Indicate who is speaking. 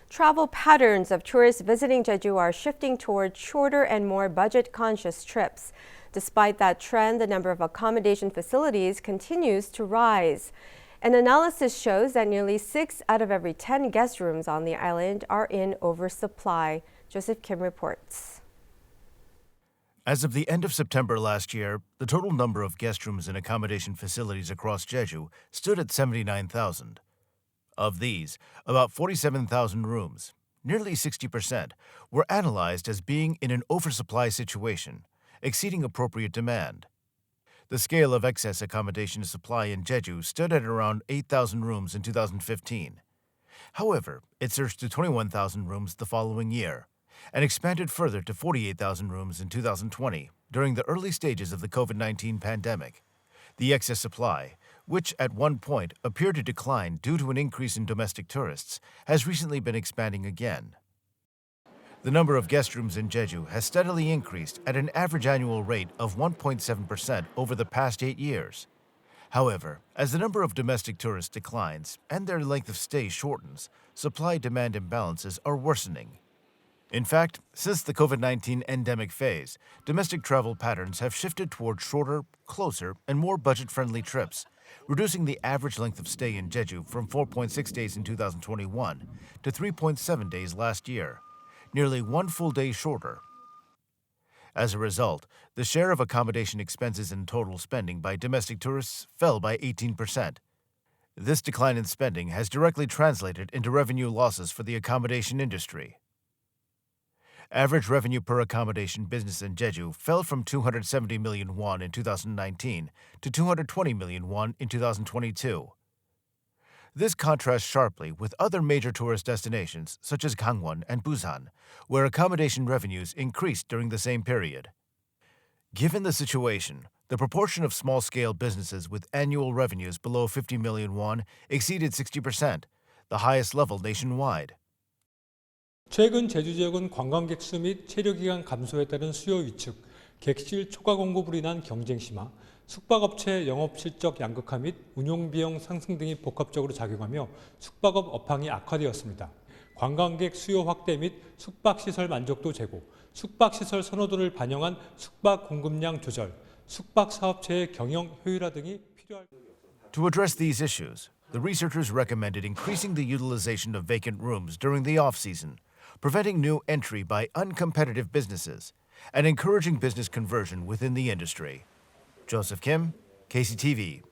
Speaker 1: Travel patterns of tourists visiting Jeju are shifting toward shorter and more budget-conscious trips. Despite that trend, the number of accommodation facilities continues to rise. An analysis shows that nearly 6 out of every 10 guest rooms on the island are in oversupply. Joseph Kim reports.
Speaker 2: As of the end of September last year, the total number of guest rooms in accommodation facilities across Jeju stood at 79,000. Of these, about 47,000 rooms, nearly 60%, were analyzed as being in an oversupply situation, exceeding appropriate demand. The scale of excess accommodation supply in Jeju stood at around 8,000 rooms in 2015. However, it surged to 21,000 rooms the following year, and expanded further to 48,000 rooms in 2020 during the early stages of the COVID-19 pandemic. The excess supply, which at one point appeared to decline due to an increase in domestic tourists, has recently been expanding again. The number of guest rooms in Jeju has steadily increased at an average annual rate of 1.7% over the past 8 years. However, as the number of domestic tourists declines and their length of stay shortens, supply-demand imbalances are worsening. In fact, since the COVID-19 endemic phase, domestic travel patterns have shifted toward shorter, closer, and more budget-friendly trips, reducing the average length of stay in Jeju from 4.6 days in 2021 to 3.7 days last year, nearly 1 full day shorter. As a result, the share of accommodation expenses in total spending by domestic tourists fell by 18%. This decline in spending has directly translated into revenue losses for the accommodation industry. Average revenue per accommodation business in Jeju fell from 270 million won in 2019 to 220 million won in 2022. This contrasts sharply with other major tourist destinations such as Gangwon and Busan, where accommodation revenues increased during the same period. Given the situation, the proportion of small-scale businesses with annual revenues below 50 million won exceeded 60%, the highest level nationwide.
Speaker 3: 최근 제주 지역은 관광객 수 및 체류기간 감소에 따른 수요 위축, 객실 초과 공급으로 인한 경쟁 심화, 숙박업체 영업실적 양극화 및 운용비용 상승 등이 복합적으로 작용하며 숙박업 업황이 악화되었습니다. 관광객 수요 확대 및 숙박시설 만족도 제고, 숙박시설 선호도를 반영한 숙박 공급량 조절, 숙박사업체의 경영 효율화 등이 필요할...
Speaker 2: To address these issues, the researchers recommended increasing the utilization of vacant rooms during the off-season, preventing new entry by uncompetitive businesses, and encouraging business conversion within the industry. Joseph Kim, KCTV.